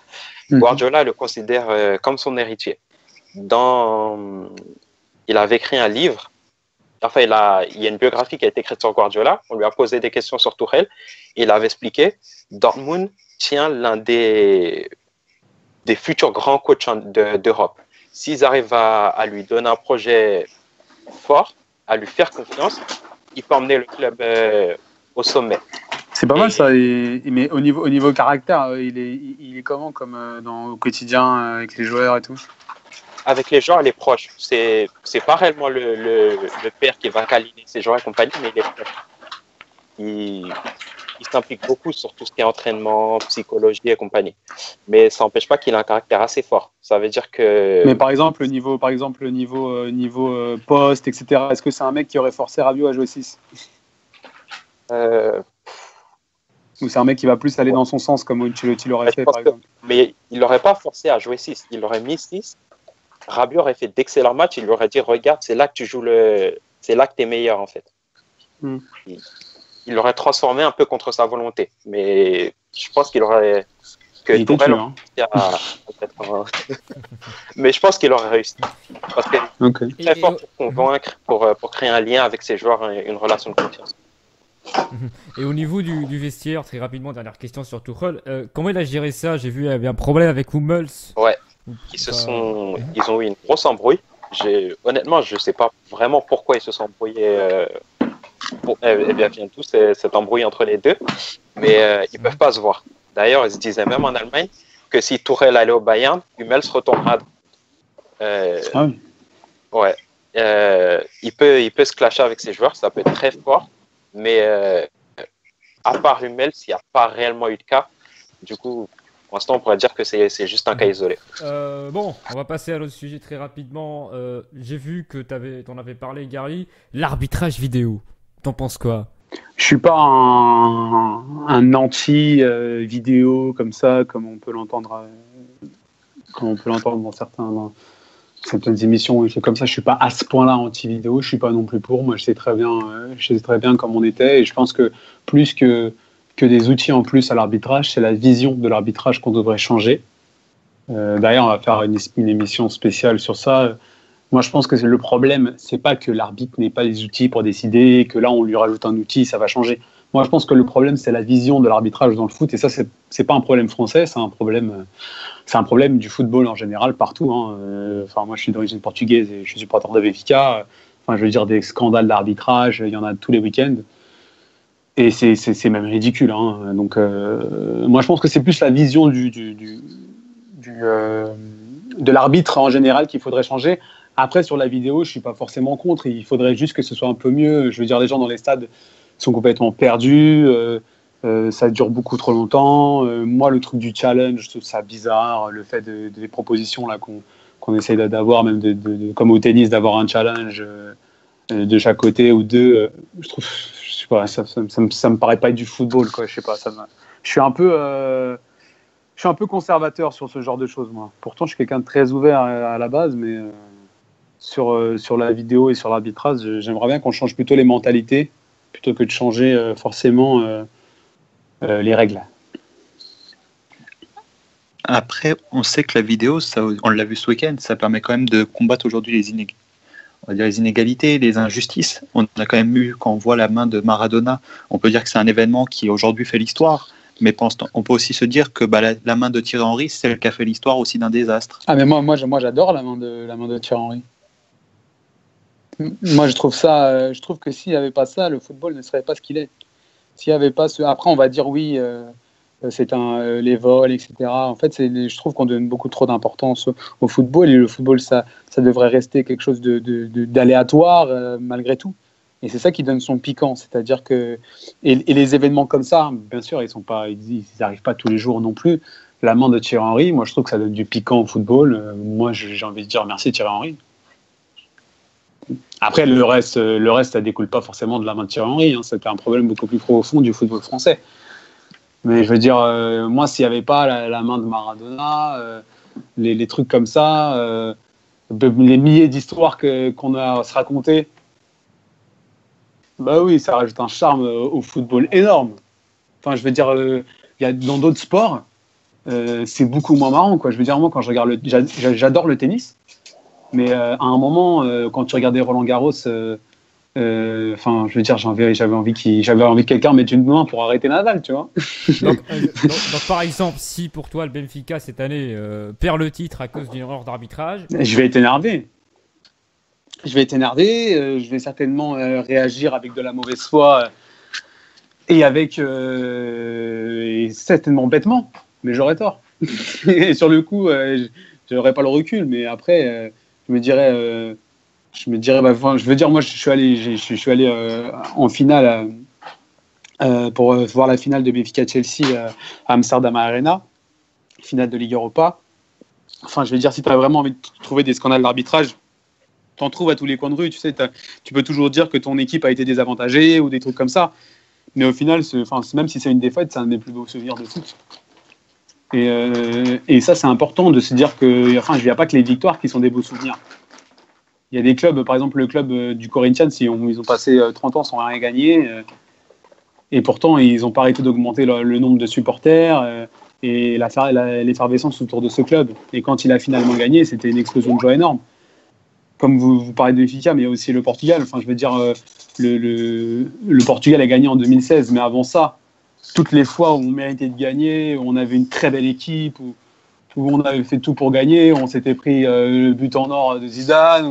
Guardiola le considère comme son héritier. Il avait écrit un livre. Enfin, il y a une biographie qui a été écrite sur Guardiola. On lui a posé des questions sur Tuchel. Et il avait expliqué Dortmund tient l'un des futurs grands coachs d'Europe. S'ils arrivent à lui donner un projet fort, à lui faire confiance, il peut emmener le club au sommet. C'est pas mal ça. Mais au niveau caractère, il est comment au quotidien avec les joueurs et tout? Avec les joueurs, il est proche. C'est pas réellement le père qui va câliner ses joueurs et compagnie, mais il est proche. Il s'implique beaucoup sur tout ce qui est entraînement, psychologie et compagnie. Mais ça n'empêche pas qu'il a un caractère assez fort. Ça veut dire que... Mais par exemple, le niveau poste, etc., est-ce que c'est un mec qui aurait forcé Rabiot à jouer 6 Ou c'est un mec qui va plus aller dans son sens, comme Ancelotti l'aurait fait, par exemple? Mais il l'aurait pas forcé à jouer 6. Il aurait mis 6. Rabiot aurait fait d'excellents matchs. Il lui aurait dit, regarde, c'est là que tu joues c'est là que tu es meilleur, en fait. Il l'aurait transformé un peu contre sa volonté. Mais je pense qu'il aurait... Mais je pense qu'il aurait réussi. Parce qu'il est très fort pour convaincre, pour créer un lien avec ses joueurs et une relation de confiance. Et au niveau du vestiaire, très rapidement, dernière question sur Tuchel, comment il a géré ça? J'ai vu qu'il y avait un problème avec Hummels. Ouais, ils ont eu une grosse embrouille. Honnêtement, je ne sais pas vraiment pourquoi ils se sont embrouillés bon, eh bien, vient tout cet embrouille entre les deux, mais ils peuvent pas se voir. D'ailleurs, ils se disaient même en Allemagne que si Tourelle allait au Bayern, Hummels retournera. Ah oui. Ouais. Il peut se clasher avec ses joueurs, ça peut être très fort, mais à part Hummels, il n'y a pas réellement eu de cas. Du coup, pour l'instant, on pourrait dire que c'est juste un cas isolé. Bon, on va passer à l'autre sujet très rapidement. J'ai vu que t'en avais parlé, Gary. L'arbitrage vidéo. T'en penses quoi? Je suis pas un anti vidéo comme ça, comme on peut l'entendre dans certaines émissions comme ça. Je suis pas à ce point-là anti vidéo. Je suis pas non plus pour. Moi, je sais très bien comme on était. Et je pense que plus que des outils en plus à l'arbitrage, c'est la vision de l'arbitrage qu'on devrait changer. D'ailleurs, on va faire une émission spéciale sur ça. Moi, je pense que le problème, c'est pas que l'arbitre n'ait pas les outils pour décider, que là, on lui rajoute un outil, ça va changer. Moi, je pense que le problème, c'est la vision de l'arbitrage dans le foot. Et ça, c'est pas un problème français, c'est un problème du football en général, partout. Hein. Enfin, moi, je suis d'origine portugaise et je suis supporter de Benfica. Enfin, je veux dire, des scandales d'arbitrage, il y en a tous les week-ends. Et c'est même ridicule. Hein. Donc, moi, je pense que c'est plus la vision de l'arbitre en général qu'il faudrait changer. Après, sur la vidéo, je ne suis pas forcément contre. Il faudrait juste que ce soit un peu mieux. Je veux dire, les gens dans les stades sont complètement perdus. Ça dure beaucoup trop longtemps. Moi, le truc du challenge, je trouve ça bizarre. Le fait des propositions là, qu'on essaye d'avoir, même comme au tennis, d'avoir un challenge de chaque côté ou deux. Je trouve, je sais pas, ça me paraît pas être du football, quoi. Je sais pas, je suis un peu conservateur sur ce genre de choses, moi. Pourtant, je suis quelqu'un de très ouvert à la base, mais sur la vidéo et sur l'arbitrage, j'aimerais bien qu'on change plutôt les mentalités plutôt que de changer forcément les règles. Après, on sait que la vidéo, on l'a vu ce week-end, ça permet quand même de combattre aujourd'hui les inégalités, les injustices. On a quand même eu, quand on voit la main de Maradona, on peut dire que c'est un événement qui aujourd'hui fait l'histoire. Mais on peut aussi se dire que la main de Thierry Henry, c'est celle qui a fait l'histoire aussi d'un désastre. Ah mais moi j'adore la main de Thierry Henry. Moi je trouve que s'il n'y avait pas ça, le football ne serait pas ce qu'il est. S'il y avait pas après on va dire oui, c'est les vols, etc. En fait je trouve qu'on donne beaucoup trop d'importance au football et le football ça devrait rester quelque chose d'aléatoire malgré tout. Et c'est ça qui donne son piquant, c'est-à-dire que et les événements comme ça, bien sûr, ils n'arrivent pas tous les jours non plus. La main de Thierry Henry, moi je trouve que ça donne du piquant au football. Moi j'ai envie de dire merci Thierry Henry. Après le reste ça découle pas forcément de la main de Thierry Henry. Hein. C'était un problème beaucoup plus profond du football français. Mais je veux dire, moi s'il n'y avait pas la main de Maradona, les trucs comme ça, les milliers d'histoires qu'on a à se raconter. Bah oui, ça rajoute un charme au football énorme. Enfin, je veux dire, dans d'autres sports, c'est beaucoup moins marrant, quoi. Je veux dire, moi, quand je regarde j'adore le tennis, mais à un moment, quand tu regardais Roland Garros, je veux dire, j'avais envie que quelqu'un mette une main pour arrêter Nadal, tu vois. Donc, par exemple, si pour toi le Benfica cette année perd le titre à cause d'une erreur d'arbitrage, je vais être énervé. Je vais certainement réagir avec de la mauvaise foi et et certainement bêtement, mais j'aurais tort. Et sur le coup, je n'aurais pas le recul, mais après, je me dirais, je veux dire, moi, je suis allé en finale pour voir la finale de Benfica-Chelsea à Amsterdam Arena, finale de Ligue Europa. Enfin, je veux dire, si tu as vraiment envie de trouver des scandales d'arbitrage, t'en trouves à tous les coins de rue, tu sais, tu peux toujours dire que ton équipe a été désavantagée ou des trucs comme ça, mais au final, même si c'est une défaite, c'est un des plus beaux souvenirs de foot. Et ça, c'est important de se dire que, enfin, il n'y a pas que les victoires qui sont des beaux souvenirs. Il y a des clubs, par exemple le club du Corinthians, ils ont passé 30 ans sans rien gagner, et pourtant ils n'ont pas arrêté d'augmenter le nombre de supporters et l'effervescence autour de ce club. Et quand il a finalement gagné, c'était une explosion de joie énorme. Comme vous parlez de Benfica, mais il y a aussi le Portugal. Enfin, je veux dire, le Portugal a gagné en 2016, mais avant ça, toutes les fois où on méritait de gagner, où on avait une très belle équipe, où on avait fait tout pour gagner, on s'était pris le but en or de Zidane,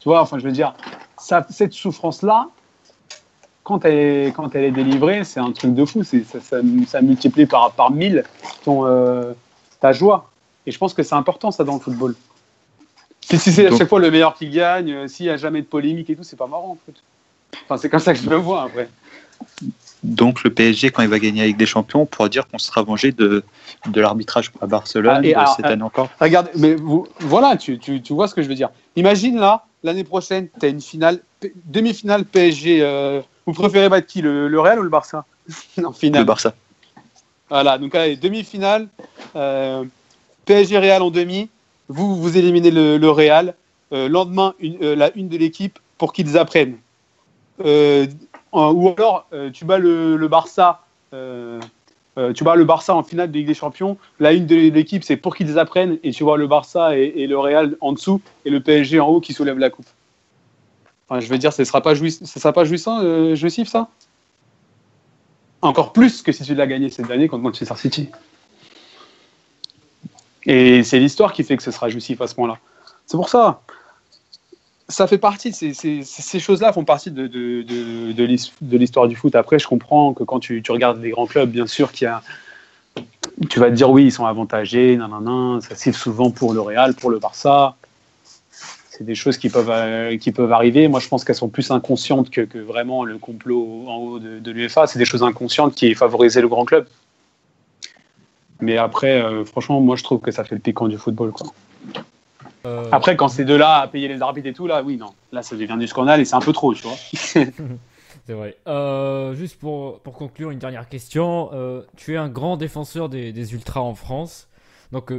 tu vois, enfin, je veux dire, cette souffrance-là, quand elle est délivrée, c'est un truc de fou. Ça multiplie par 1000 ta joie. Et je pense que c'est important, ça, dans le football. Si c'est à chaque fois le meilleur qui gagne, s'il n'y a jamais de polémique et tout, c'est pas marrant, en fait. Enfin, c'est comme ça que je le vois, après. Donc le PSG, quand il va gagner avec des champions, on pourra dire qu'on sera vengé de l'arbitrage à Barcelone cette année encore. Regarde, mais voilà, tu vois ce que je veux dire. Imagine là, l'année prochaine, tu as une demi-finale PSG. Vous préférez battre qui, le Real ou le Barça? En finale. Le Barça. Voilà, donc allez, demi-finale, PSG Real en demi, vous éliminez le Real. Lendemain, la une de l'équipe pour qu'ils apprennent. Ou alors tu bats le Barça en finale de Ligue des Champions, la une de l'équipe c'est pour qu'ils apprennent, et tu vois le Barça et le Real en dessous et le PSG en haut qui soulève la coupe. Enfin, je veux dire, ce sera pas jouissif, ça. Encore plus que si tu l'as gagné cette année contre Manchester City. Et c'est l'histoire qui fait que ce sera jouissif à ce moment-là. C'est pour ça. Ça fait partie, ces choses-là font partie de l'histoire du foot. Après, je comprends que quand tu regardes les grands clubs, bien sûr tu vas te dire oui, ils sont avantagés, ça siffle souvent pour le Real, pour le Barça. C'est des choses qui peuvent arriver. Moi, je pense qu'elles sont plus inconscientes que vraiment le complot en haut de l'UEFA. C'est des choses inconscientes qui favorisent le grand club. Mais après, franchement, moi, je trouve que ça fait le piquant du football, quoi. Après, quand c'est de là à payer les arbitres et tout, là, oui, non. Là, ça devient du scandale et c'est un peu trop, tu vois. C'est vrai. Juste pour conclure, une dernière question. Tu es un grand défenseur des ultras en France. Donc,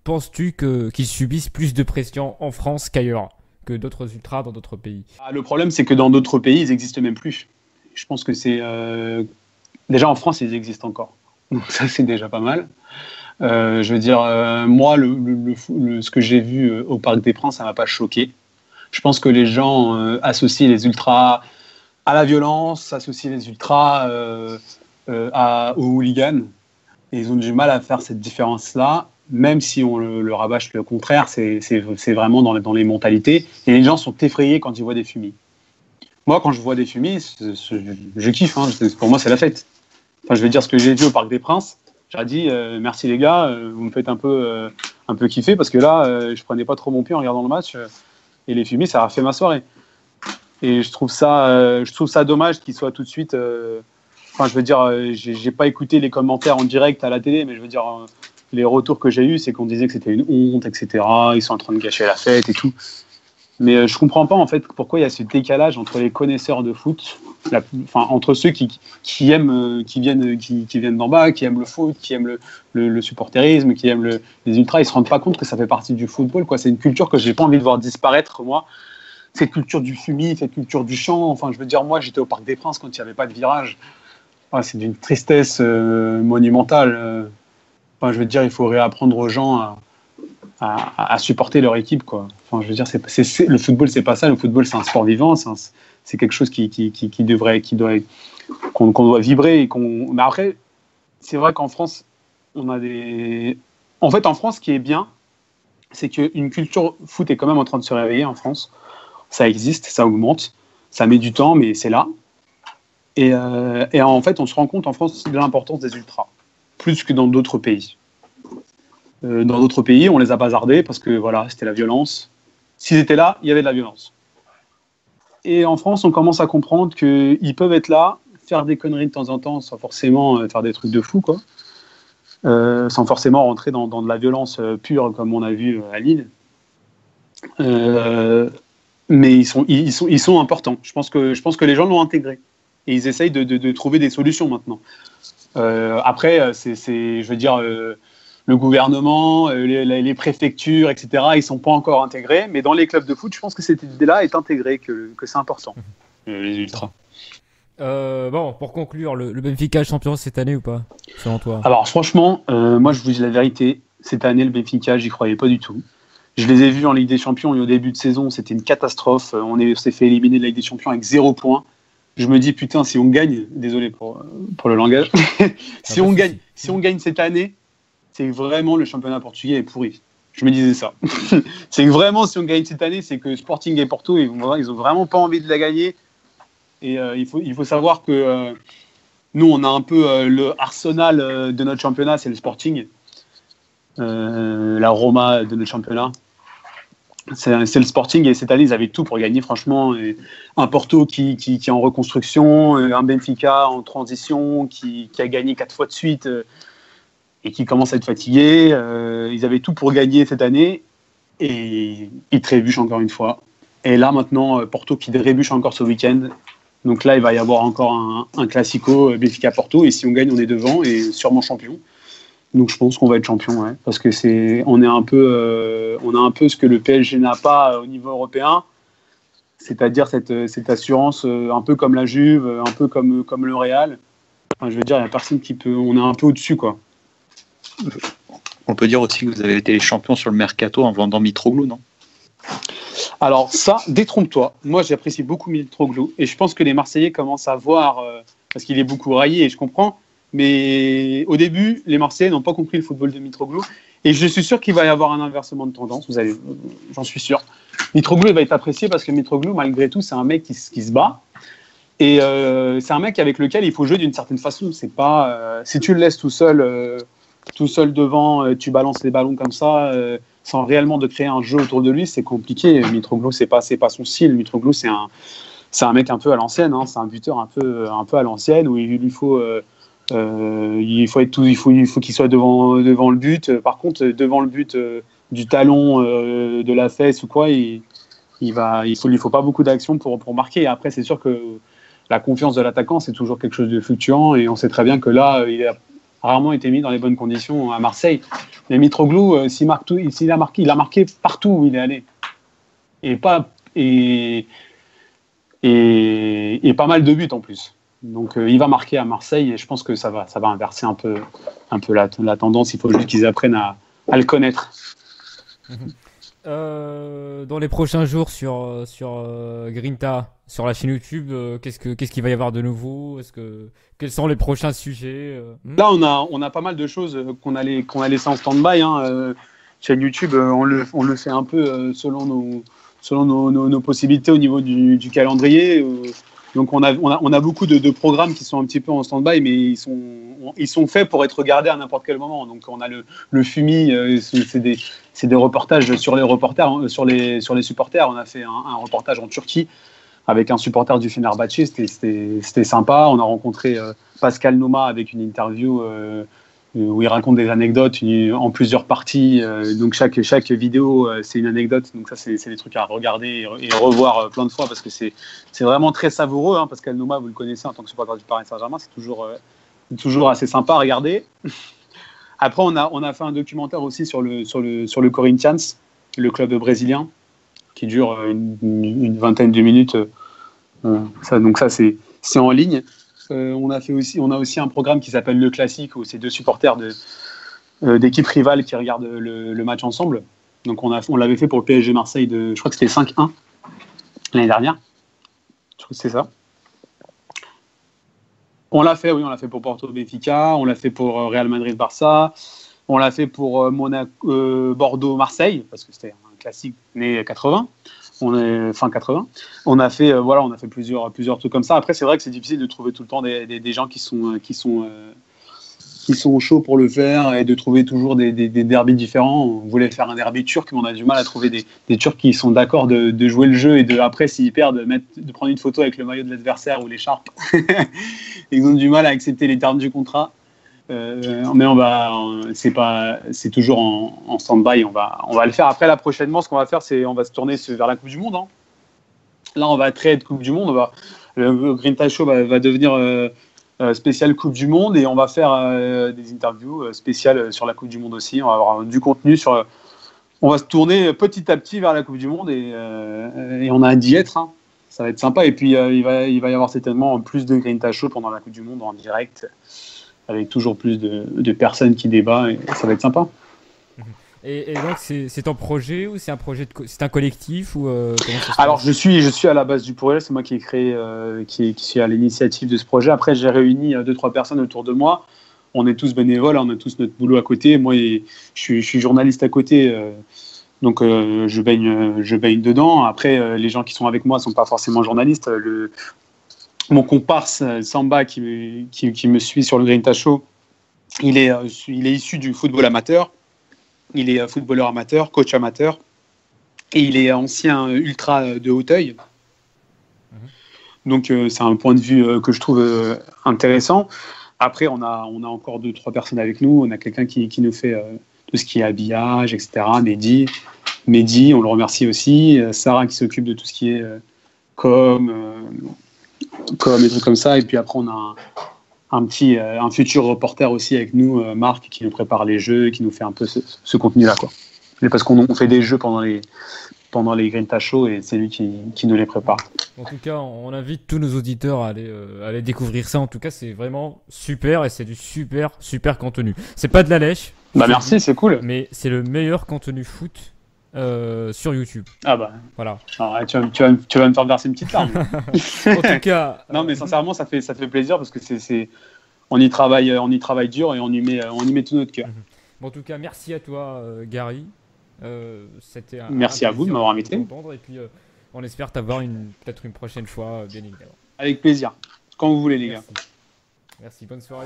penses-tu qu'ils subissent plus de pression en France qu'ailleurs, que d'autres ultras dans d'autres pays? Le problème, c'est que dans d'autres pays, ils n'existent même plus. Je pense que c'est... Déjà, en France, ils existent encore. Donc ça, c'est déjà pas mal. Je veux dire, moi, ce que j'ai vu au Parc des Princes, ça m'a pas choqué. Je pense que les gens associent les ultras à la violence, associent les ultras aux hooligans. Et ils ont du mal à faire cette différence-là, même si on le rabâche le contraire, c'est vraiment dans les mentalités. Et les gens sont effrayés quand ils voient des fumis. Moi, quand je vois des fumis, je kiffe. Hein. Pour moi, c'est la fête. Enfin, je veux dire, ce que j'ai vu au Parc des Princes, j'ai dit merci les gars, vous me faites un peu kiffer, parce que là, je prenais pas trop mon pied en regardant le match, et les fumis, ça a fait ma soirée. Et je trouve ça dommage qu'ils soient tout de suite. Enfin, je veux dire, j'ai pas écouté les commentaires en direct à la télé, mais je veux dire, les retours que j'ai eus, c'est qu'on disait que c'était une honte, etc. Ils sont en train de gâcher la fête et tout. Mais je comprends pas en fait pourquoi il y a ce décalage entre les connaisseurs de foot, entre ceux qui viennent d'en bas, qui aiment le foot, qui aiment le supporterisme, qui aiment les ultras. Ils se rendent pas compte que ça fait partie du football, quoi. C'est une culture que j'ai pas envie de voir disparaître, moi. Cette culture du fumier, cette culture du chant. Enfin, je veux dire, moi, j'étais au Parc des Princes quand il n'y avait pas de virage. Enfin, c'est d'une tristesse monumentale. Enfin, je veux dire, il faut réapprendre aux gens à supporter leur équipe, quoi. Enfin, je veux dire, le football, c'est pas ça. Le football, c'est un sport vivant. C'est quelque chose qu'on doit vibrer. Mais après, c'est vrai qu'en France, on a des. En fait, en France, ce qui est bien, c'est qu'une culture foot est quand même en train de se réveiller en France. Ça existe, ça augmente. Ça met du temps, mais c'est là. Et en fait, on se rend compte en France de l'importance des ultras, plus que dans d'autres pays. Dans d'autres pays, on les a bazardés parce que voilà, c'était la violence. S'ils étaient là, il y avait de la violence. Et en France, on commence à comprendre qu'ils peuvent être là, faire des conneries de temps en temps, sans forcément faire des trucs de fou, quoi. Sans forcément rentrer dans de la violence pure, comme on a vu à Lille. Mais ils sont importants. Je pense que les gens l'ont intégré. Et ils essayent de trouver des solutions maintenant. Après, je veux dire, le gouvernement, les préfectures, etc., ils ne sont pas encore intégrés. Mais dans les clubs de foot, je pense que cette idée-là est intégrée, que c'est important, les ultras. Bon, pour conclure, le Benfica est champion cette année ou pas, selon toi? Alors franchement, moi je vous dis la vérité, cette année, le Benfica, j'y croyais pas du tout. Je les ai vus en Ligue des Champions et au début de saison, c'était une catastrophe. On s'est fait éliminer de la Ligue des Champions avec 0 points. Je me dis, putain, si on gagne, désolé pour le langage, si on gagne cette année, c'est que vraiment le championnat portugais est pourri. Je me disais ça. C'est que vraiment, si on gagne cette année, c'est que Sporting et Porto, ils ont vraiment pas envie de la gagner. Et il faut savoir que nous, on a un peu le Arsenal de notre championnat, c'est le Sporting. La Roma de notre championnat. C'est le Sporting, et cette année, ils avaient tout pour gagner, franchement. Et un Porto qui est en reconstruction, un Benfica en transition, qui a gagné 4 fois de suite et qui commence à être fatigué. Ils avaient tout pour gagner cette année et ils trébuchent encore une fois. Et là, maintenant, Porto qui trébuche encore ce week-end. Donc là, il va y avoir encore un classico Benfica-Porto. Et si on gagne, on est devant et sûrement champion. Donc je pense qu'on va être champion, ouais, parce que on a un peu ce que le PSG n'a pas au niveau européen, c'est-à-dire cette assurance un peu comme la Juve, un peu comme le Real. Enfin, je veux dire, il n'y a personne qui peut. On est un peu au-dessus, quoi. On peut dire aussi que vous avez été les champions sur le mercato en vendant Mitroglou, non? Alors ça, détrompe-toi. Moi, j'apprécie beaucoup Mitroglou et je pense que les Marseillais commencent à voir, parce qu'il est beaucoup raillé et je comprends. Mais au début, les Marseillais n'ont pas compris le football de Mitroglou. Et je suis sûr qu'il va y avoir un inversement de tendance. J'en suis sûr. Mitroglou, il va être apprécié parce que Mitroglou, malgré tout, c'est un mec qui se bat. Et c'est un mec avec lequel il faut jouer d'une certaine façon. C'est pas, si tu le laisses tout seul devant, tu balances les ballons comme ça, sans réellement de créer un jeu autour de lui, c'est compliqué. Mitroglou, c'est pas son style. Mitroglou, c'est un mec un peu à l'ancienne. Hein. C'est un buteur un peu à l'ancienne où il lui faut. Il faut qu'il soit devant le but. Par contre, devant le but du talon, de la fesse ou quoi, il lui faut pas beaucoup d'action pour marquer. Et après, c'est sûr que la confiance de l'attaquant, c'est toujours quelque chose de fluctuant. Et on sait très bien que là, il a rarement été mis dans les bonnes conditions à Marseille. Mais Mitroglou, s'il a marqué partout où il est allé. Et pas mal de buts en plus. Donc il va marquer à Marseille et je pense que ça va inverser un peu la tendance. Il faut juste qu'ils apprennent à le connaître. Dans les prochains jours sur Grinta, sur la chaîne YouTube, qu'est-ce qu'il va y avoir de nouveau? Quels sont les prochains sujets? Là, on a pas mal de choses qu'on a laissées en stand-by. Chaîne YouTube, on le fait un peu selon nos possibilités au niveau du calendrier. Donc on a beaucoup de programmes qui sont un petit peu en stand-by, mais ils sont faits pour être regardés à n'importe quel moment. Donc on a le FUMI, c'est des reportages sur les reporters, sur les supporters. On a fait un reportage en Turquie avec un supporter du Fenerbahçe, c'était sympa. On a rencontré Pascal Nouma avec une interview où il raconte des anecdotes en plusieurs parties. Donc chaque vidéo, c'est une anecdote. Donc ça, c'est des trucs à regarder et revoir plein de fois parce que c'est vraiment très savoureux. Hein. Pascal Nouma, vous le connaissez en tant que supporter du Paris Saint-Germain, c'est toujours assez sympa à regarder. Après, on a fait un documentaire aussi sur le Corinthians, le club brésilien, qui dure une vingtaine de minutes. Donc ça, c'est en ligne. On a aussi un programme qui s'appelle Le Classique, où c'est deux supporters d'équipes rivales qui regardent le match ensemble. Donc on l'avait fait pour le PSG Marseille, je crois que c'était 5-1 l'année dernière. Je crois que c'est ça. On l'a fait pour Porto Benfica, on l'a fait pour Real Madrid Barça, on l'a fait pour Bordeaux Marseille, parce que c'était un classique né 80. Fin 80. On a fait plusieurs trucs comme ça. Après, c'est vrai que c'est difficile de trouver tout le temps des gens qui sont chauds pour le faire et de trouver toujours des derbys différents. On voulait faire un derby turc, mais on a du mal à trouver des Turcs qui sont d'accord de jouer le jeu et après, s'ils perdent, de prendre une photo avec le maillot de l'adversaire ou l'écharpe. Ils ont du mal à accepter les termes du contrat. Mais c'est toujours en stand-by. On va le faire. Après, là, prochainement, ce qu'on va faire, c'est on va se tourner vers la Coupe du Monde. Hein. Là, on va trade Coupe du Monde. Le Grinta Show va devenir spécial Coupe du Monde et on va faire des interviews spéciales sur la Coupe du Monde aussi. On va avoir du contenu on va se tourner petit à petit vers la Coupe du Monde et on a hâte d'y être. Hein. Ça va être sympa. Et puis, il va y avoir certainement plus de Grinta Show pendant la Coupe du Monde en direct, avec toujours plus de personnes qui débattent, et ça va être sympa. Et donc c'est ton projet ou c'est un collectif ou comment ça se passe? Alors je suis à la base du projet, c'est moi qui ai créé, qui suis à l'initiative de ce projet. Après j'ai réuni 2-3 personnes autour de moi. On est tous bénévoles, on a tous notre boulot à côté. Moi je suis journaliste à côté, donc je baigne dedans. Après les gens qui sont avec moi sont pas forcément journalistes. mon comparse Samba qui me suit sur le Grinta Show, il est issu du football amateur. Il est footballeur amateur, coach amateur, et il est ancien ultra de Hauteuil. Donc c'est un point de vue que je trouve intéressant. Après, on a encore 2-3 personnes avec nous. On a quelqu'un qui nous fait tout ce qui est habillage, etc. Mehdi, on le remercie aussi. Sarah qui s'occupe de tout ce qui est com et trucs comme ça. Et puis après, on a un futur reporter aussi avec nous, Marc, qui nous prépare les jeux, qui nous fait un peu ce contenu-là, quoi. Mais parce qu'on fait des jeux pendant les Grinta Show et c'est lui qui nous les prépare. En tout cas, on invite tous nos auditeurs à aller découvrir ça. En tout cas, c'est vraiment super et c'est du super contenu. C'est pas de la lèche. Bah merci, c'est cool. Mais c'est le meilleur contenu foot sur YouTube. Ah bah. Voilà. Alors, tu vas me faire verser une petite larme. En tout cas. Non, mais sincèrement, ça fait plaisir parce que on y travaille dur et on y met tout notre cœur. Bon, en tout cas, merci à toi, Gary. C'était merci à vous de m'avoir invité. Et puis, on espère t'avoir peut-être une prochaine fois, bien évidemment. Avec plaisir. Quand vous voulez, les gars. Merci, bonne soirée.